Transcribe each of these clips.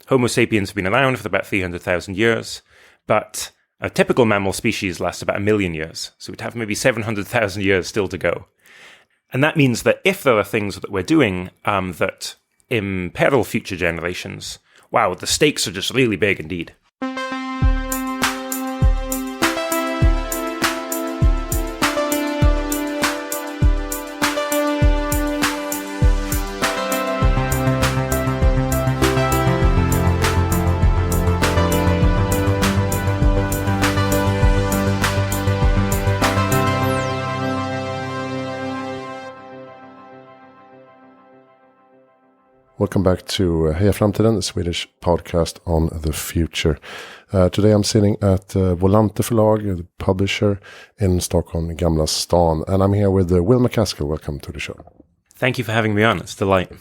Homo sapiens have been around for about 300,000 years, but a typical mammal species lasts about 1 million years. So we'd have maybe 700,000 years still to go. And that means that if there are things that we're doing that imperil future generations, wow, the stakes are just really big indeed. Welcome back to Heja Framtiden, the Swedish podcast on the future. Today I'm sitting at Volante förlag, the publisher in Stockholm, Gamla stan. And I'm here with Will MacAskill. Welcome to the show. Thank you for having me on. It's a delight.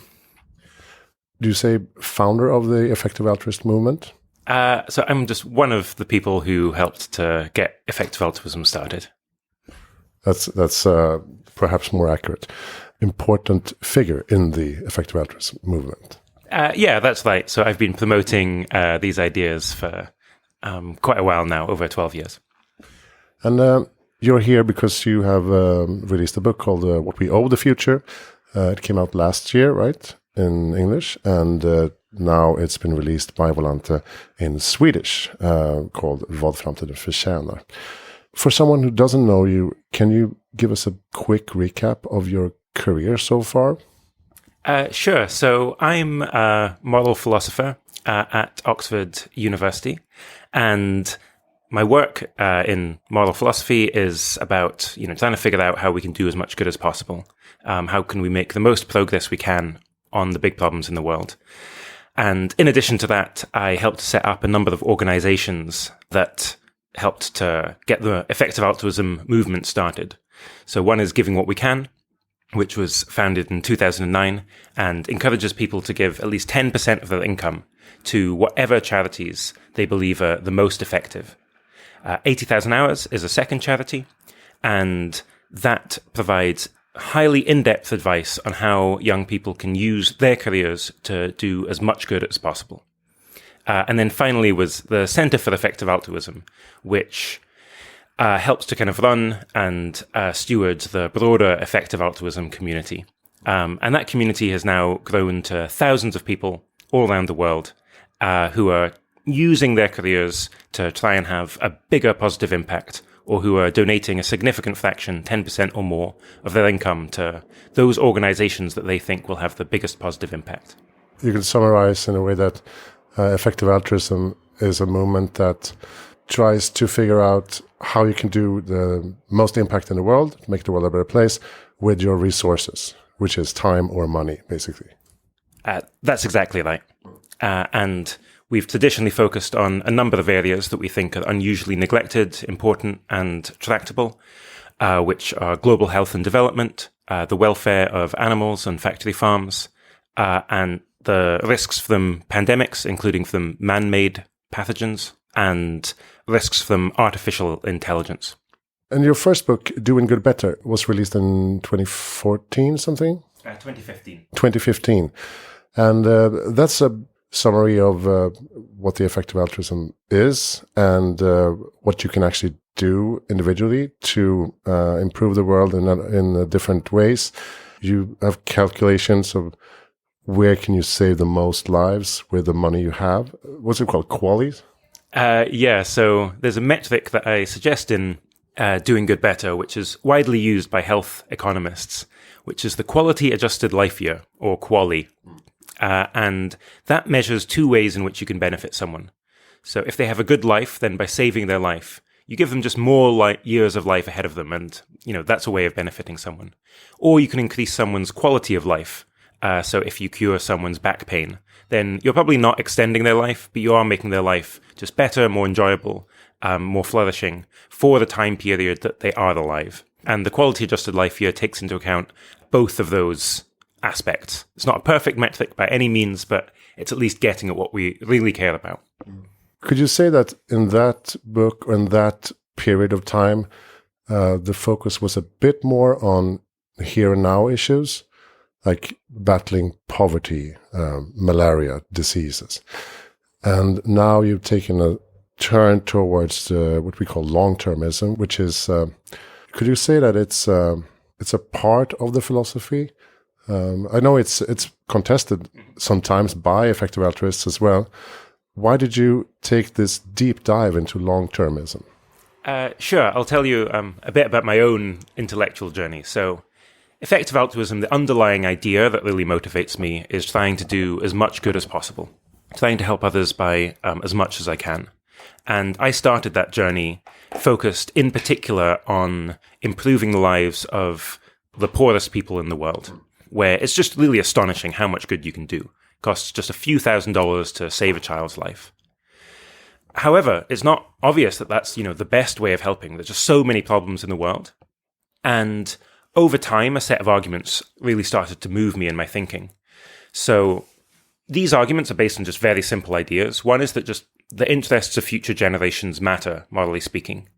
Do you say founder of the Effective Altruism movement? So I'm just one of the people who helped to get Effective Altruism started. That's perhaps more accurate. Important figure in the Effective Altruism movement. Yeah, that's right. So I've been promoting these ideas for quite a while now, over 12 years. And you're here because you have released a book called What We Owe the Future. It came out last year, right, in English, and now it's been released by Volante in Swedish, called Vad framtiden förtjänar. For someone who doesn't know you, can you give us a quick recap of your career so far? Sure. So I'm a moral philosopher at Oxford University, and my work in moral philosophy is about trying to figure out how we can do as much good as possible. How can we make the most progress we can on the big problems in the world? And in addition to that, I helped set up a number of organizations that helped to get the Effective Altruism movement started. So one is Giving What We Can, which was founded in 2009 and encourages people to give at least 10% of their income to whatever charities they believe are the most effective. 80,000 Hours is a second charity, and that provides highly in-depth advice on how young people can use their careers to do as much good as possible. And then finally was the Center for Effective Altruism, which helps to kind of run and steward the broader Effective Altruism community. And that community has now grown to thousands of people all around the world who are using their careers to try and have a bigger positive impact, or who are donating a significant fraction, 10% or more, of their income to those organizations that they think will have the biggest positive impact. You could summarize in a way that Effective Altruism is a movement that tries to figure out how you can do the most impact in the world, make the world a better place with your resources, which is time or money, basically. That's exactly right. And we've traditionally focused on a number of areas that we think are unusually neglected, important, and tractable, which are global health and development, the welfare of animals and factory farms, and the risks from pandemics, including from man-made pathogens, and risks from artificial intelligence. And your first book, Doing Good Better, was released in 2014 something? 2015. 2015. And that's a summary of what the Effective Altruism is and what you can actually do individually to improve the world in different ways. You have calculations of where can you save the most lives with the money you have. What's it called? QALY? Yeah, so there's a metric that I suggest in Doing Good Better, which is widely used by health economists, which is the Quality Adjusted Life Year, or QALY. And that measures two ways in which you can benefit someone. So if they have a good life, then by saving their life, you give them just more years of life ahead of them, and that's a way of benefiting someone. Or you can increase someone's quality of life. So if you cure someone's back pain, then you're probably not extending their life, but you are making their life just better, more enjoyable, more flourishing for the time period that they are alive. And the Quality Adjusted Life Year takes into account both of those aspects. It's not a perfect metric by any means, but it's at least getting at what we really care about. Could you say that in that book, or in that period of time, the focus was a bit more on here and now issues, like battling poverty, malaria, diseases, And now you've taken a turn towards what we call long-termism, which is, could you say that it's a part of the philosophy? I know it's contested sometimes by effective altruists as well. Why did you take this deep dive into long-termism? Sure, I'll tell you a bit about my own intellectual journey. So, effective altruism, the underlying idea that really motivates me is trying to do as much good as possible, trying to help others by as much as I can. And I started that journey focused in particular on improving the lives of the poorest people in the world, where it's just really astonishing how much good you can do. It costs just a few $1,000s to save a child's life. However, it's not obvious that that's, the best way of helping. There's just so many problems in the world. And over time, a set of arguments really started to move me in my thinking. So these arguments are based on just very simple ideas. One is that just the interests of future generations matter, morally speaking.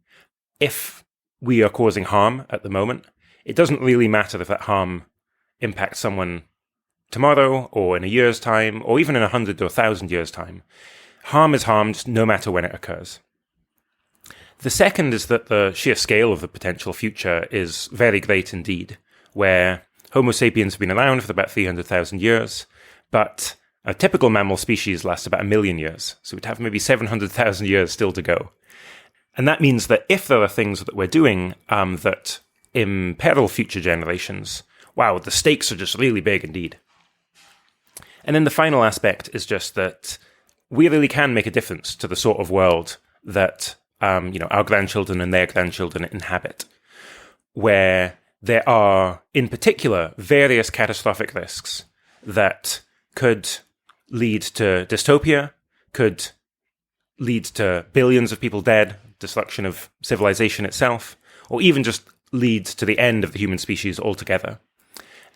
If we are causing harm at the moment, it doesn't really matter if that harm impacts someone tomorrow or in a year's time or even in 100 or 1,000 years' time. Harm is harmed no matter when it occurs. The second is that the sheer scale of the potential future is very great indeed, where Homo sapiens have been around for about 300,000 years, but a typical mammal species lasts about 1 million years, so we'd have maybe 700,000 years still to go. And that means that if there are things that we're doing that imperil future generations, wow, the stakes are just really big indeed. And then the final aspect is just that we really can make a difference to the sort of world that our grandchildren and their grandchildren inhabit, where there are, in particular, various catastrophic risks that could lead to dystopia, could lead to billions of people dead, destruction of civilization itself, or even just lead to the end of the human species altogether.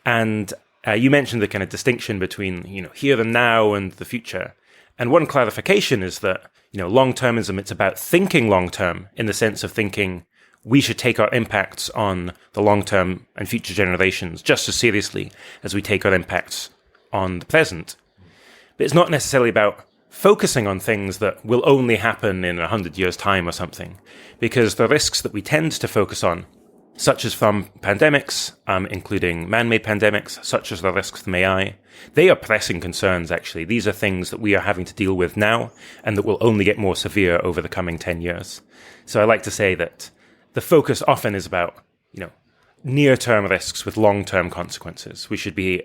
And you mentioned the kind of distinction between, here and now and the future. And one clarification is that, long-termism, it's about thinking long-term in the sense of thinking we should take our impacts on the long-term and future generations just as seriously as we take our impacts on the present. But it's not necessarily about focusing on things that will only happen in 100 years' time or something, because the risks that we tend to focus on, such as from pandemics, including man-made pandemics, such as the risks from AI, they are pressing concerns, actually. These are things that we are having to deal with now and that will only get more severe over the coming 10 years. So I like to say that the focus often is about, near-term risks with long-term consequences. We should be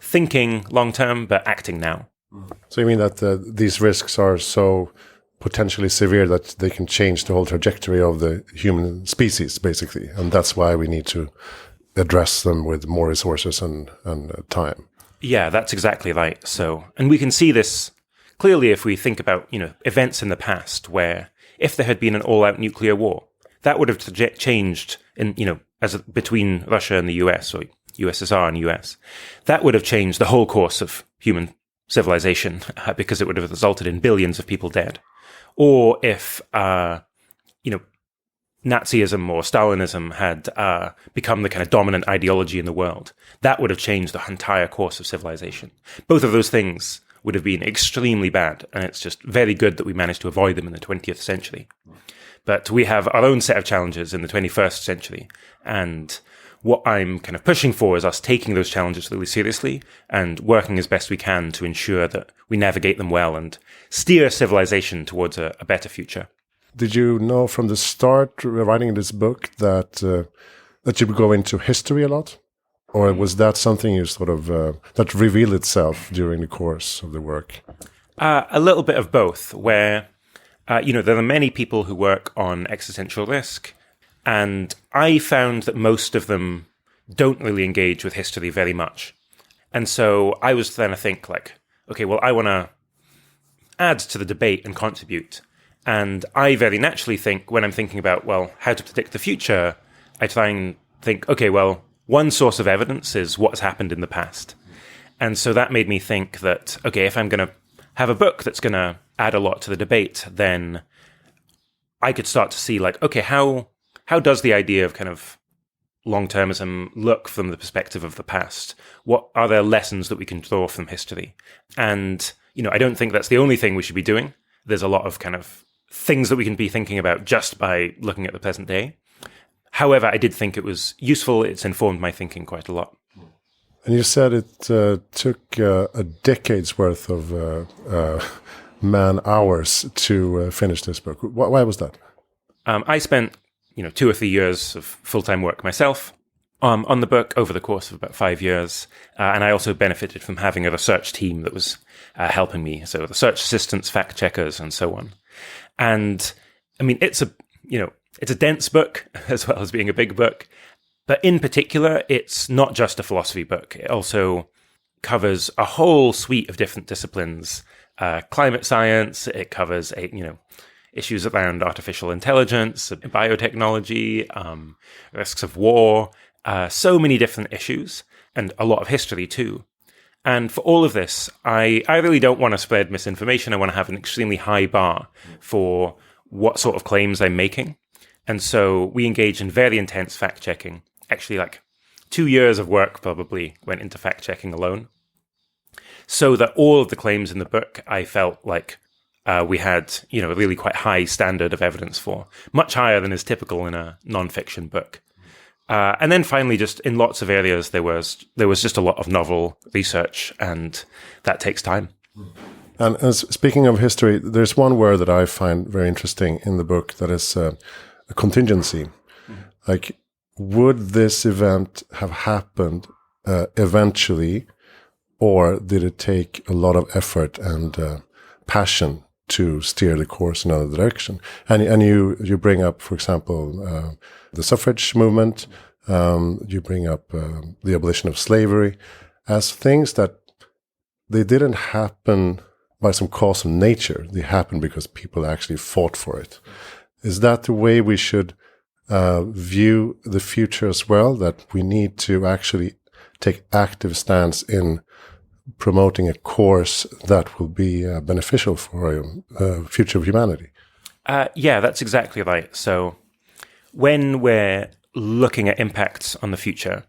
thinking long-term, but acting now. So you mean that these risks are so potentially severe that they can change the whole trajectory of the human species, basically, and that's why we need to address them with more resources and time. Yeah, that's exactly right. So, and we can see this clearly if we think about, events in the past where if there had been an all-out nuclear war, that would have changed in, between Russia and the US, or USSR and US. That would have changed the whole course of human civilization because it would have resulted in billions of people dead. Or if, Nazism or Stalinism had become the kind of dominant ideology in the world, that would have changed the entire course of civilization. Both of those things would have been extremely bad, and it's just very good that we managed to avoid them in the 20th century. But we have our own set of challenges in the 21st century, and what I'm kind of pushing for is us taking those challenges really seriously and working as best we can to ensure that we navigate them well and steer civilization towards a better future. Did you know from the start, writing this book, that you would go into history a lot? Or was that something you sort of, that revealed itself during the course of the work? A little bit of both, where, there are many people who work on existential risk, and I found that most of them don't really engage with history very much. And so I was then to think okay, well, I want to add to the debate and contribute. And I very naturally think, when I'm thinking about, how to predict the future, I try and think, okay, well, one source of evidence is what's happened in the past. And so that made me think that, okay, if I'm going to have a book that's going to add a lot to the debate, then I could start to see, okay, how does the idea of kind of long-termism look from the perspective of the past? What are there lessons that we can draw from history? And, I don't think that's the only thing we should be doing. There's a lot of kind of things that we can be thinking about just by looking at the present day. However, I did think it was useful. It's informed my thinking quite a lot. And you said it took a decade's worth of man hours to finish this book. Why was that? I spent 2 or 3 years of full-time work myself on the book over the course of about 5 years. And I also benefited from having a research team that was helping me. So research assistants, fact checkers, and so on. And I mean, it's a dense book as well as being a big book. But in particular, it's not just a philosophy book. It also covers a whole suite of different disciplines. Climate science, it covers issues around artificial intelligence, biotechnology, risks of war, so many different issues, and a lot of history too. And for all of this, I really don't want to spread misinformation. I want to have an extremely high bar for what sort of claims I'm making. And so we engage in very intense fact-checking. Actually, 2 years of work probably went into fact-checking alone. So that all of the claims in the book, I felt like we had, a really quite high standard of evidence for, much higher than is typical in a non-fiction book. And then finally, just in lots of areas, there was just a lot of novel research, and that takes time. And speaking of history, there's one word that I find very interesting in the book that is a contingency. Like, would this event have happened eventually, or did it take a lot of effort and passion to steer the course in another direction? And you bring up, for example, the suffrage movement. You bring up the abolition of slavery as things that they didn't happen by some cause of nature. They happened because people actually fought for it. Is that the way we should view the future as well? That we need to actually take active stance in promoting a course that will be beneficial for the future of humanity? Yeah, that's exactly right. So when we're looking at impacts on the future,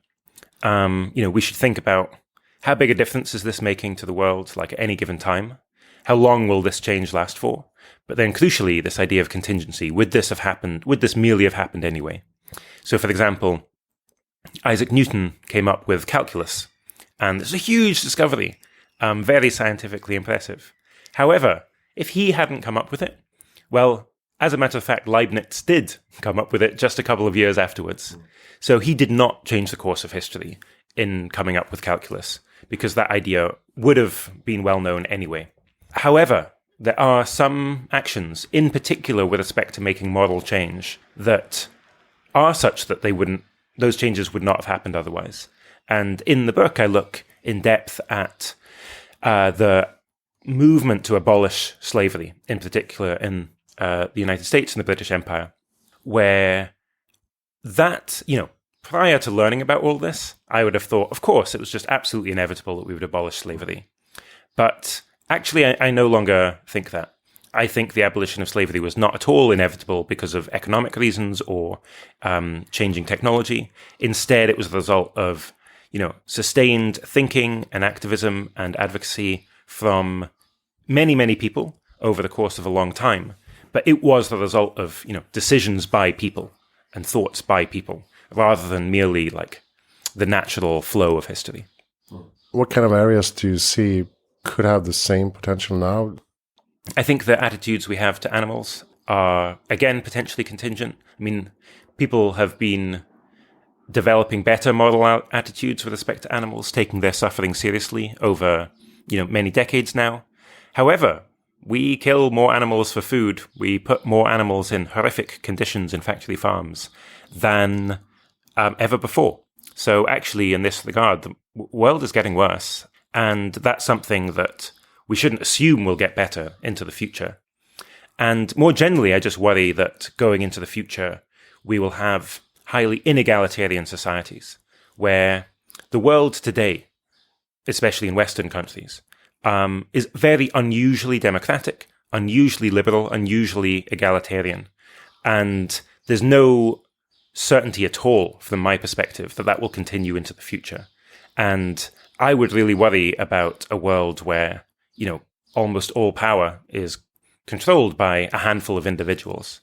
we should think about how big a difference is this making to the world, like at any given time? How long will this change last for? But then crucially, this idea of contingency, would this have happened? Would this merely have happened anyway? So for example, Isaac Newton came up with calculus, and it's a huge discovery, very scientifically impressive. However, if he hadn't come up with it, well, as a matter of fact, Leibniz did come up with it just a couple of years afterwards. So he did not change the course of history in coming up with calculus, because that idea would have been well known anyway. However, there are some actions, in particular with respect to making moral change, that are such that those changes would not have happened otherwise. And in the book, I look in depth at the movement to abolish slavery, in particular in the United States and the British Empire, where that, prior to learning about all this, I would have thought, of course, it was just absolutely inevitable that we would abolish slavery. But actually, I no longer think that. I think the abolition of slavery was not at all inevitable because of economic reasons or changing technology. Instead, it was the result of sustained thinking and activism and advocacy from many, many people over the course of a long time. But it was the result of, decisions by people and thoughts by people, rather than merely like the natural flow of history. What kind of areas do you see could have the same potential now? I think the attitudes we have to animals are, again, potentially contingent. I mean, people have been developing better moral attitudes with respect to animals, taking their suffering seriously over, many decades now. However, we kill more animals for food. We put more animals in horrific conditions in factory farms than ever before. So actually, in this regard, the world is getting worse. And that's something that we shouldn't assume will get better into the future. And more generally, I just worry that going into the future, we will have highly inegalitarian societies where the world today, especially in Western countries, is very unusually democratic, unusually liberal, unusually egalitarian. And there's no certainty at all, from my perspective, that will continue into the future. And I would really worry about a world where, almost all power is controlled by a handful of individuals,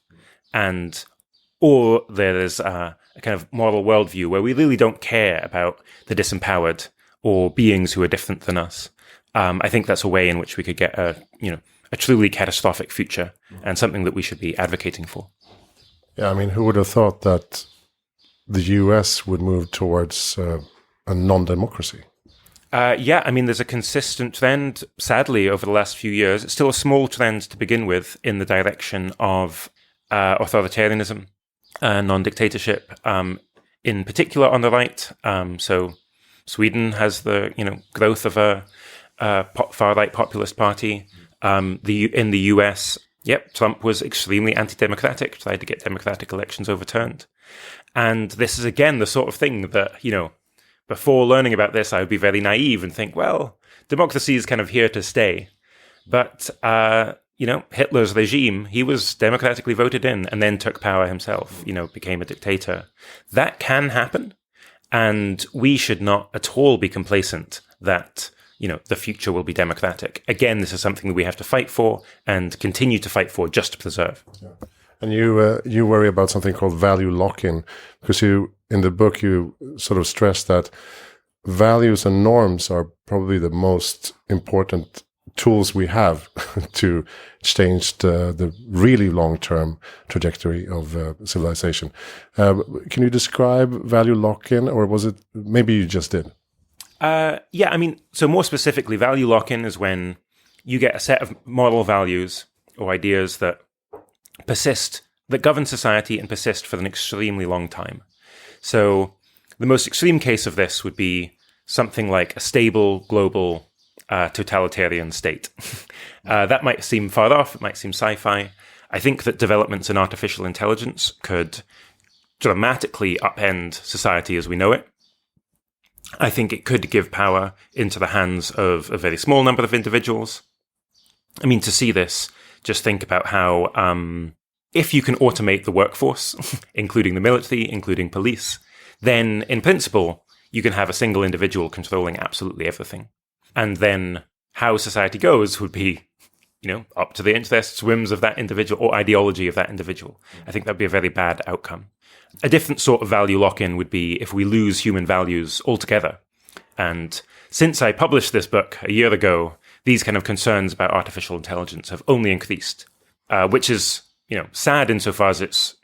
or there is a kind of moral worldview where we really don't care about the disempowered or beings who are different than us. I think that's a way in which we could get a truly catastrophic future, and something that we should be advocating for. Yeah, I mean, who would have thought that the US would move towards a non-democracy? Yeah, I mean, there's a consistent trend, sadly, over the last few years. It's still a small trend to begin with in the direction of authoritarianism, non-dictatorship, in particular on the right. So Sweden has the growth of a far-right populist party. In the US, Trump was extremely anti-democratic, tried to get democratic elections overturned. And this is, again, the sort of thing that, before learning about this, I would be very naive and think, well, democracy is kind of here to stay. But, Hitler's regime, he was democratically voted in and then took power himself, became a dictator. That can happen. And we should not at all be complacent that, the future will be democratic. Again, this is something that we have to fight for and continue to fight for just to preserve. Yeah. And you worry about something called value lock-in, because in the book you sort of stress that values and norms are probably the most important tools we have to change the really long-term trajectory of civilization. Can you describe value lock-in, or was it maybe you just did? Yeah, I mean, so more specifically, value lock-in is when you get a set of moral values or ideas that govern society and persist for an extremely long time. So the most extreme case of this would be something like a stable global totalitarian state. That might seem far off, it might seem sci-fi. I think that developments in artificial intelligence could dramatically upend society as we know it. I think it could give power into the hands of a very small number of individuals. I mean, to see this, just think about how if you can automate the workforce, including the military, including police, then in principle, you can have a single individual controlling absolutely everything. And then how society goes would be, up to the interests, whims of that individual or ideology of that individual. I think that'd be a very bad outcome. A different sort of value lock-in would be if we lose human values altogether. And since I published this book a year ago, these kind of concerns about artificial intelligence have only increased, which is, sad insofar as it's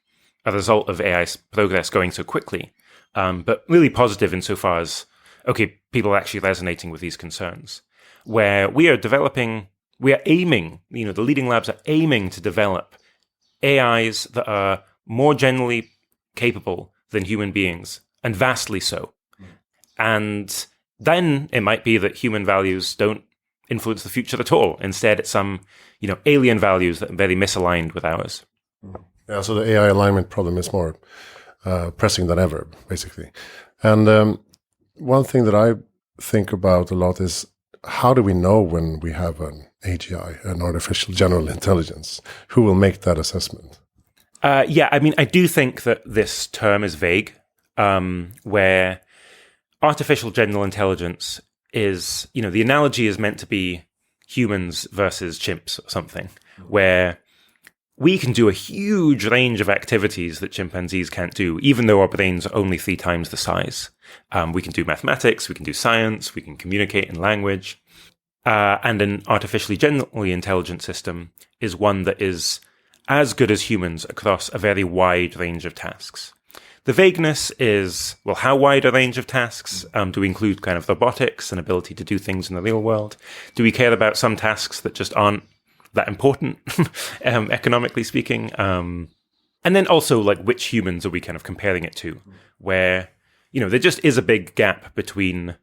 a result of AI's progress going so quickly, but really positive insofar as, people are actually resonating with these concerns, where we are aiming, the leading labs are aiming to develop AIs that are more generally capable than human beings, and vastly so. And then it might be that human values don't influence the future at all. Instead, it's some, alien values that are very misaligned with ours. Yeah, so the AI alignment problem is more pressing than ever, basically. And one thing that I think about a lot is, how do we know when we have an AGI, an artificial general intelligence? Who will make that assessment? Yeah, I mean, I do think that this term is vague, where artificial general intelligence is, the analogy is meant to be humans versus chimps or something, where we can do a huge range of activities that chimpanzees can't do, even though our brains are only 3 times the size. We can do mathematics, we can do science, we can communicate in language. And an artificially generally intelligent system is one that is as good as humans across a very wide range of tasks. The vagueness is, well, how wide a range of tasks? Do we include kind of robotics and ability to do things in the real world? Do we care about some tasks that just aren't that important, economically speaking? And then also, like, which humans are we kind of comparing it to? Where, there just is a big gap between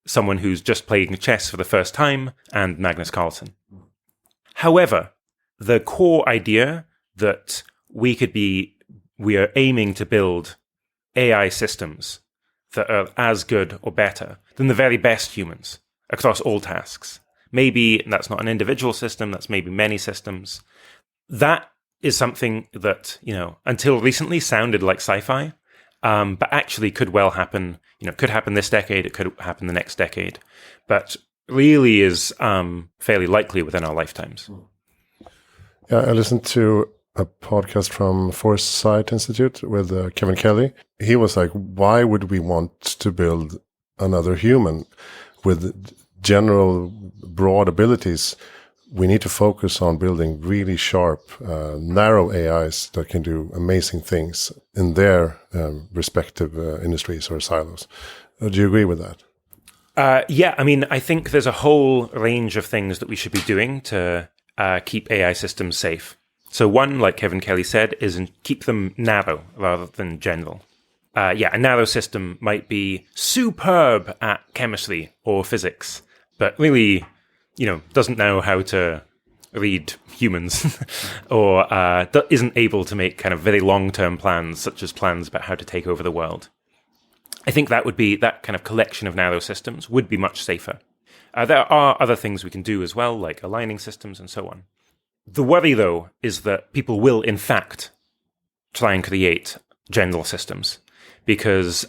someone who's just playing chess for the first time and Magnus Carlsen. However, the core idea that we are aiming to build AI systems that are as good or better than the very best humans across all tasks. Maybe that's not an individual system, that's maybe many systems. That is something that, until recently sounded like sci-fi, but actually could well happen. Could happen this decade, it could happen the next decade. But really is fairly likely within our lifetimes. Yeah, I listened to a podcast from Forest Society Institute with Kevin Kelly. He was like, why would we want to build another human with general broad abilities? We need to focus on building really sharp, narrow AIs that can do amazing things in their respective industries or silos. Do you agree with that? Yeah, I mean, I think there's a whole range of things that we should be doing to keep AI systems safe. So one, like Kevin Kelly said, is keep them narrow rather than general. A narrow system might be superb at chemistry or physics, but really, doesn't know how to read humans or isn't able to make kind of very long-term plans, such as plans about how to take over the world. I think that kind of collection of narrow systems would be much safer. There are other things we can do as well, like aligning systems and so on. The worry, though, is that people will, in fact, try and create general systems. Because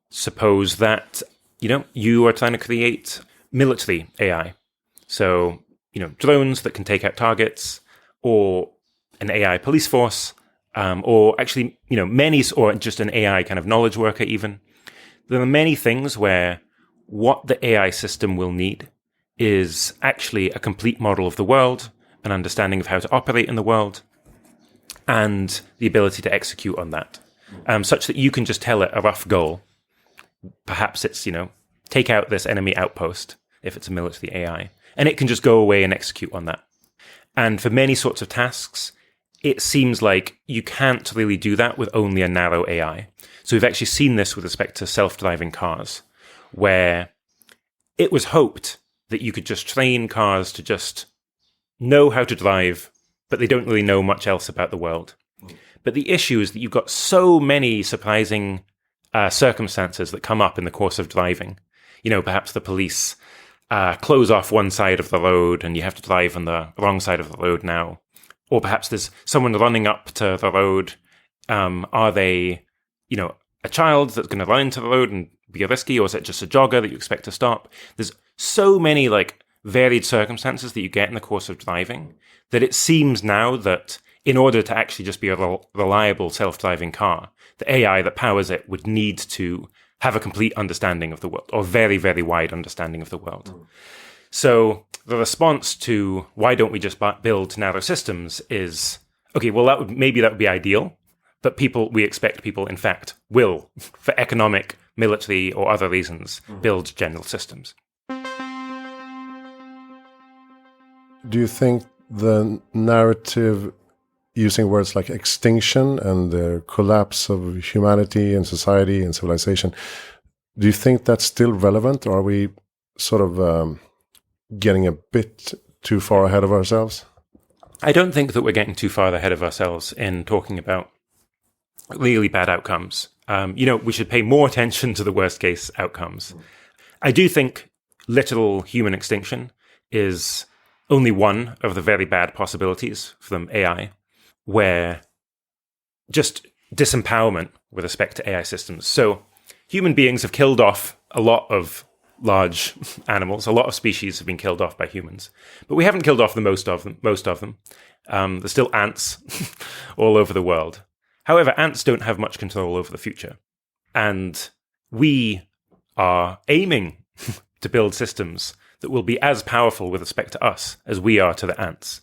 suppose that, you are trying to create military AI. So, drones that can take out targets, or an AI police force, or actually, or just an AI kind of knowledge worker even. There are many things where what the AI system will need is actually a complete model of the world, an understanding of how to operate in the world, and the ability to execute on that, such that you can just tell it a rough goal. Perhaps it's, take out this enemy outpost, if it's a military AI, and it can just go away and execute on that. And for many sorts of tasks, it seems like you can't really do that with only a narrow AI. So we've actually seen this with respect to self-driving cars, where it was hoped that you could just train cars to just know how to drive, but they don't really know much else about the world. But the issue is that you've got so many surprising circumstances that come up in the course of driving. Perhaps the police close off one side of the road and you have to drive on the wrong side of the road now. Or perhaps there's someone running up to the road. Are they, a child that's going to run into the road and be risky, or is it just a jogger that you expect to stop? There's so many varied circumstances that you get in the course of driving that it seems now that in order to actually just be a reliable self-driving car, the AI that powers it would need to have a complete understanding of the world, or very, very wide understanding of the world. So the response to why don't we just build narrow systems is, okay, well, that would be ideal, but we expect people, in fact, will, for economic, military, or other reasons, build general systems. Do you think the narrative using words like extinction and the collapse of humanity and society and civilization, do you think that's still relevant, or are we sort of getting a bit too far ahead of ourselves? I don't think that we're getting too far ahead of ourselves in talking about really bad outcomes. We should pay more attention to the worst case outcomes. I do think literal human extinction is only one of the very bad possibilities from AI, where just disempowerment with respect to AI systems. So human beings have killed off a lot of large animals. A lot of species have been killed off by humans, but we haven't killed off the most of them. There's still ants all over the world. However, ants don't have much control over the future. And we are aiming to build systems that will be as powerful with respect to us as we are to the ants.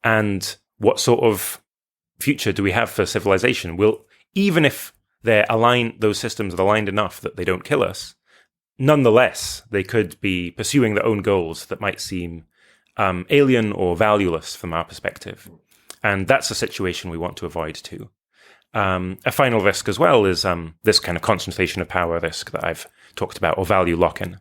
And what sort of future do we have for civilization? Even if those systems are aligned enough that they don't kill us, nonetheless, they could be pursuing their own goals that might seem alien or valueless from our perspective. And that's a situation we want to avoid too. A final risk as well is this kind of concentration of power risk that I've talked about, or value lock-in.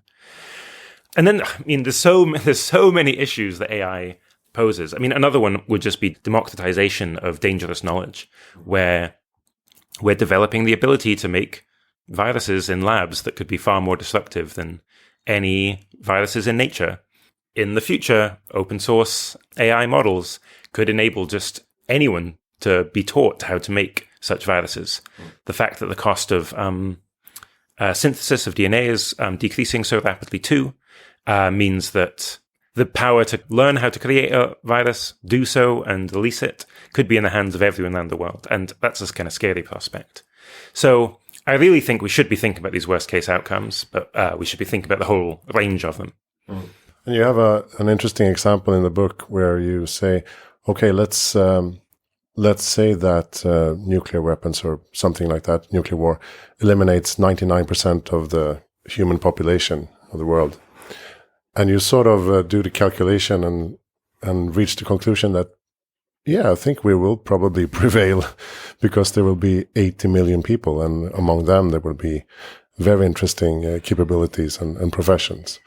And then, there's so many issues that AI poses. Another one would just be democratization of dangerous knowledge, where we're developing the ability to make viruses in labs that could be far more disruptive than any viruses in nature. In the future, open source AI models could enable just anyone to be taught how to make such viruses. The fact that the cost of synthesis of DNA is decreasing so rapidly too, means that the power to learn how to create a virus, do so, and release it could be in the hands of everyone around the world. And that's a kind of scary prospect. So I really think we should be thinking about these worst case outcomes, but we should be thinking about the whole range of them. Mm. And you have an interesting example in the book where you say, okay, let's say that nuclear weapons or something like that, nuclear war, eliminates 99% of the human population of the world. And you sort of do the calculation and reach the conclusion that, yeah, I think we will probably prevail because there will be 80 million people. And among them, there will be very interesting capabilities and professions.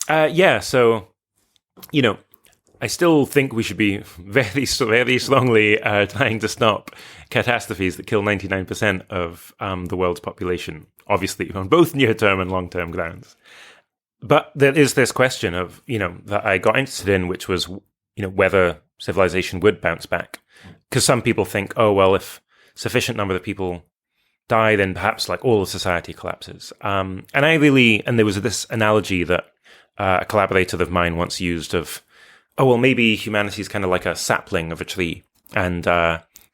So, I still think we should be very, very strongly trying to stop catastrophes that kill 99% of the world's population, obviously on both near-term and long-term grounds. But there is this question of, that I got interested in, which was, whether civilization would bounce back. Because some people think, oh, well, if sufficient number of people die, then perhaps like all of society collapses. And there was this analogy that a collaborator of mine once used of, oh, well, maybe humanity is kind of like a sapling of a tree, and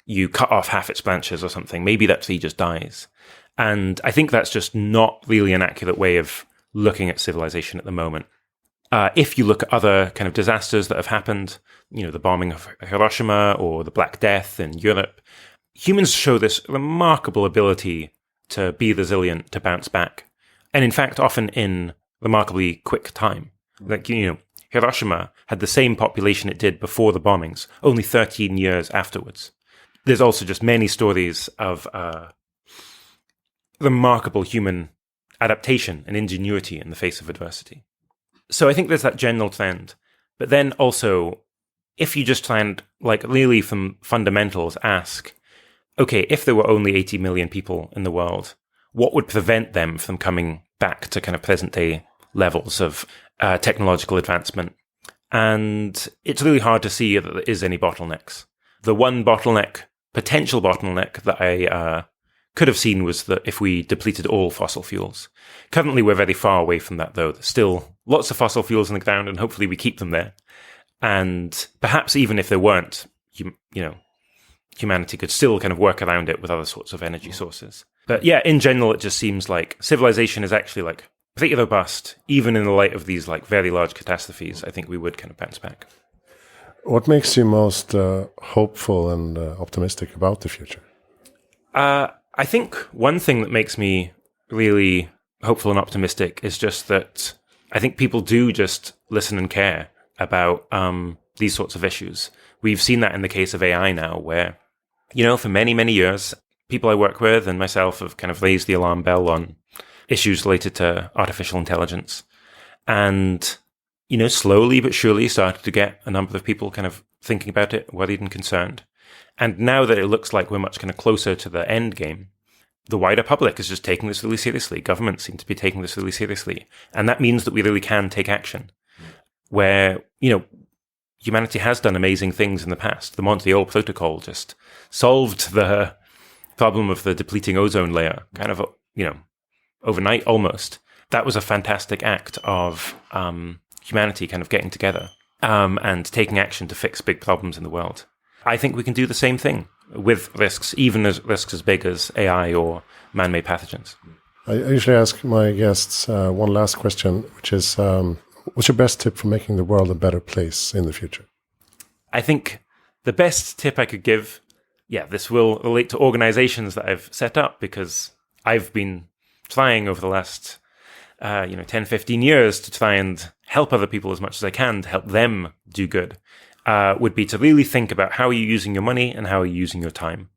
you cut off half its branches or something. Maybe that tree just dies. And I think that's just not really an accurate way of looking at civilization at the moment. If you look at other kind of disasters that have happened, the bombing of Hiroshima or the Black Death in Europe, humans show this remarkable ability to be resilient, to bounce back. And in fact, often in remarkably quick time. Like, Hiroshima had the same population it did before the bombings, only 13 years afterwards. There's also just many stories of remarkable human adaptation and ingenuity in the face of adversity. So I think there's that general trend. But then also, if you just try and, really from fundamentals ask, okay, if there were only 80 million people in the world, what would prevent them from coming back to kind of present-day levels of technological advancement? And it's really hard to see that there is any bottlenecks. The one potential bottleneck that I could have seen was that if we depleted all fossil fuels. Currently, we're very far away from that, though. There's still lots of fossil fuels in the ground, and hopefully we keep them there. And perhaps even if there weren't, humanity could still kind of work around it with other sorts of energy sources. But yeah, in general, it just seems like civilization is actually pretty robust. Even in the light of these very large catastrophes, I think we would kind of bounce back. What makes you most hopeful and optimistic about the future? I think one thing that makes me really hopeful and optimistic is just that I think people do just listen and care about these sorts of issues. We've seen that in the case of AI now, where, for many, many years, people I work with and myself have kind of raised the alarm bell on issues related to artificial intelligence. And, slowly but surely started to get a number of people kind of thinking about it, worried and concerned. And now that it looks like we're much kind of closer to the end game, the wider public is just taking this really seriously. Governments seem to be taking this really seriously. And that means that we really can take action. Where, humanity has done amazing things in the past. The Montreal Protocol just solved the problem of the depleting ozone layer, kind of, overnight almost. That was a fantastic act of humanity kind of getting together and taking action to fix big problems in the world. I think we can do the same thing with risks, even as risks as big as AI or man-made pathogens. I usually ask my guests one last question, which is, what's your best tip for making the world a better place in the future? I think the best tip I could give, this will relate to organizations that I've set up, because I've been trying over the last 10, 15 years to try and help other people as much as I can to help them do good. Would be to really think about how are you using your money and how are you using your time.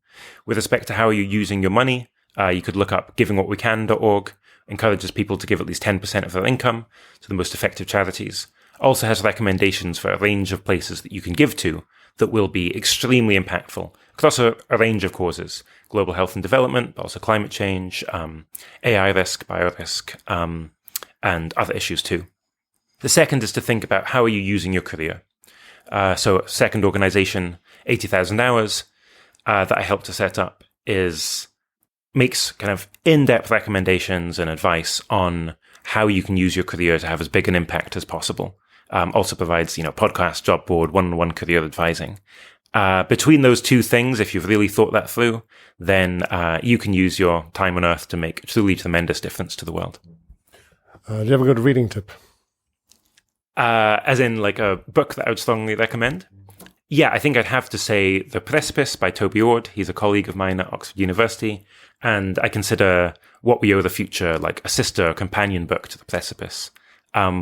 With respect to how are you using your money, you could look up givingwhatwecan.org, encourages people to give at least 10% of their income to the most effective charities. Also has recommendations for a range of places that you can give to that will be extremely impactful across a range of causes. Global health and development, but also climate change, AI risk, biorisk, and other issues too. The second is to think about how are you using your career. So second organization, 80,000 Hours, that I helped to set up makes kind of in-depth recommendations and advice on how you can use your career to have as big an impact as possible. Also provides, podcast, job board, one-on-one career advising. Between those two things, if you've really thought that through, then you can use your time on Earth to make a truly tremendous difference to the world. Do you have a good reading tip? As in like a book that I would strongly recommend? Yeah, I think I'd have to say The Precipice by Toby Ord. He's a colleague of mine at Oxford University. And I consider What We Owe the Future like a sister companion book to The Precipice.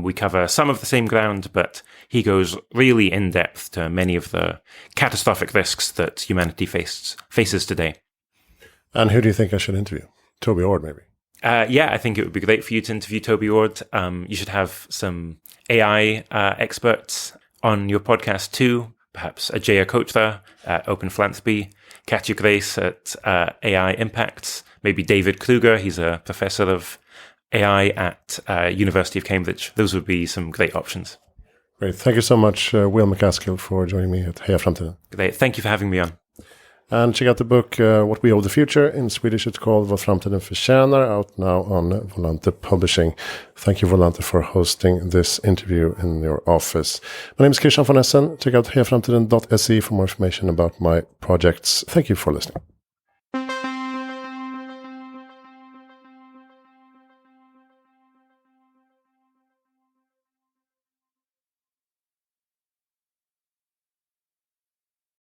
We cover some of the same ground, but he goes really in depth to many of the catastrophic risks that humanity faces today. And who do you think I should interview? Toby Ord, maybe? Yeah, I think it would be great for you to interview Toby Ord. You should have some AI experts on your podcast too. Perhaps Ajaya Kochra at Open Philanthropy, Katja Grace at AI Impacts, maybe David Kruger, he's a professor of AI at University of Cambridge. Those would be some great options. Great. Thank you so much, Will MacAskill, for joining me at Heja Framtiden. Great. Thank you for having me on. And check out the book, What We Owe the Future. In Swedish, it's called Vad Framtiden förtjänar, out now on Volante Publishing. Thank you, Volante, for hosting this interview in your office. My name is Christian von Essen. Check out hejaframtiden.se for more information about my projects. Thank you for listening.